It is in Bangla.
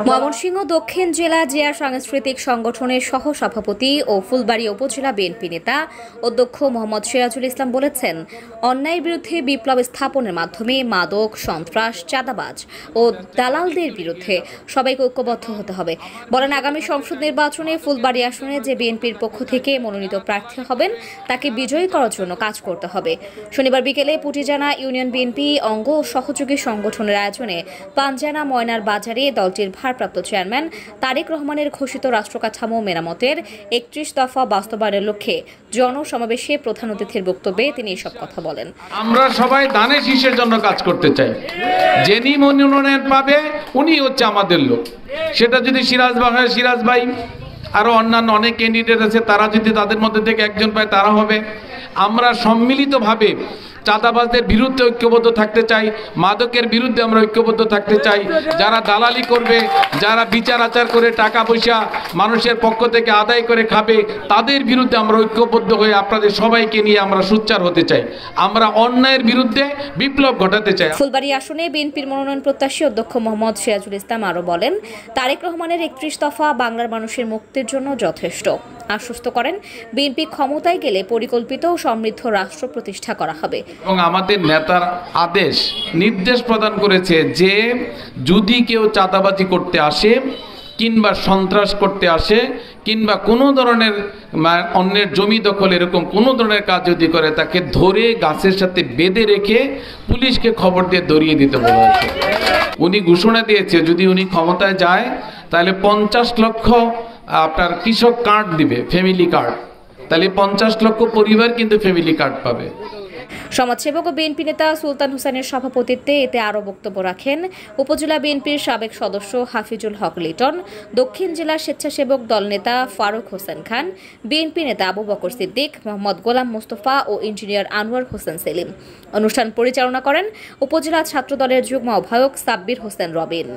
ময়মনসিংহ দক্ষিণ জেলা জিয়া সাংস্কৃতিক সংগঠনের সহ-সভাপতি ও ফুলবাড়ী উপজেলা বিএনপি নেতা অধ্যক্ষ মোহাম্মদ সিরাজুল ইসলাম বলেছেন, অন্যায়ের বিরুদ্ধে বিপ্লব স্থাপনের মাধ্যমে মাদক, সন্ত্রাস, চাঁদাবাজ ও দালালদের বিরুদ্ধে সবাইকে ঐক্যবদ্ধ হতে হবে। বলেন, আগামী সংসদ নির্বাচনে ফুলবাড়ী আসনে যে বিএনপির পক্ষ থেকে মনোনীত প্রার্থী হবেন তাকে বিজয়ী করার জন্য কাজ করতে হবে। শনিবার বিকেলে পুটিজানা ইউনিয়ন বিএনপি অঙ্গ ও সহযোগী সংগঠনের আয়োজনে পাঞ্জানা ময়নার বাজারে দলটির ভারপ্রাপ্ত চেয়ারম্যান তারেক রহমানের ঘোষিত রাষ্ট্রকাঠামো মেরামতের ৩১ দফা বাস্তবায়নের লক্ষ্যে জনসমাবেশে প্রধান অতিথির বক্তব্যে তিনি এসব কথা বলেন। আমরা সবাই দানে শীষের জন্য কাজ করতে চাই। যিনি মনোনয়ন পাবে উনি হচ্ছে আমাদের লোক। সেটা যদি সিরাজ ভাই হয় সিরাজ ভাই, আরো অন্যান্য অনেক ক্যান্ডিডেট আছে, তারা যদি তাদের মধ্যে থেকে একজন পায় তারা হবে। আমরা সম্মিলিতভাবে চাঁদাবাজদের বিরুদ্ধে ঐক্যবদ্ধ থাকতে চাই, মাদকের বিরুদ্ধে আমরা ঐক্যবদ্ধ থাকতে চাই। যারা দালালি করবে, যারা বিচার আচার করে টাকা পয়সা মানুষের পক্ষ থেকে আদায় করে খাবে, তাদের বিরুদ্ধে আমরা ঐক্যবদ্ধ হয়ে আপনাদের সবাইকে নিয়ে আমরা সোচ্চার হতে চাই। আমরা অন্যায়ের বিরুদ্ধে বিপ্লব ঘটাতে চাই। ফুলবাড়ী আসনে বিএনপির মনোনয়ন প্রত্যাশী অধ্যক্ষ মোহাম্মদ সিরাজুল ইসলাম আরও বলেন, তারেক রহমানের ৩১ দফা বাংলার মানুষের মুক্তির জন্য যথেষ্ট। আশ্বস্ত করেন, বিএনপি ক্ষমতায় গেলে পরিকল্পিত ও সমৃদ্ধ রাষ্ট্র প্রতিষ্ঠা করা হবে। এবং আমাদের নেতার আদেশ নির্দেশ প্রদান করেছে যে যদি কেউ চাঁদাবাজি করতে আসে কিংবা সন্ত্রাস করতে আসে কিংবা কোনো ধরনের অন্যের জমি দখল এরকম কোনো ধরনের কাজ যদি করে, তাকে ধরে গাছের সাথে বেঁধে রেখে পুলিশকে খবর দিয়ে ধরিয়ে দিতে বলা হয়েছে। উনি ঘোষণা দিয়েছে যদি উনি ক্ষমতায় যায় তাহলে ৫০ লক্ষ আপনার কৃষক কার্ড দিবে, ফ্যামিলি কার্ড। তাহলে ৫০ লক্ষ পরিবার কিন্তু ফ্যামিলি কার্ড পাবে। সমাজসেবক ও বিএনপি নেতা সুলতান হোসেনের সভাপতিত্বে এতে আরও বক্তব্য রাখেন উপজেলা বিএনপির সাবেক সদস্য হাফিজুল হক লিটন, দক্ষিণ জেলার স্বেচ্ছাসেবক দল নেতা ফারুক হোসেন খান, বিএনপি নেতা আবু বকর সিদ্দিক, মোহাম্মদ গোলাম মোস্তফা ও ইঞ্জিনিয়ার আনোয়ার হোসেন সেলিম। অনুষ্ঠান পরিচালনা করেন উপজেলা ছাত্রদলের যুগ্ম আহ্বায়ক সাব্বির হোসেন রবিন।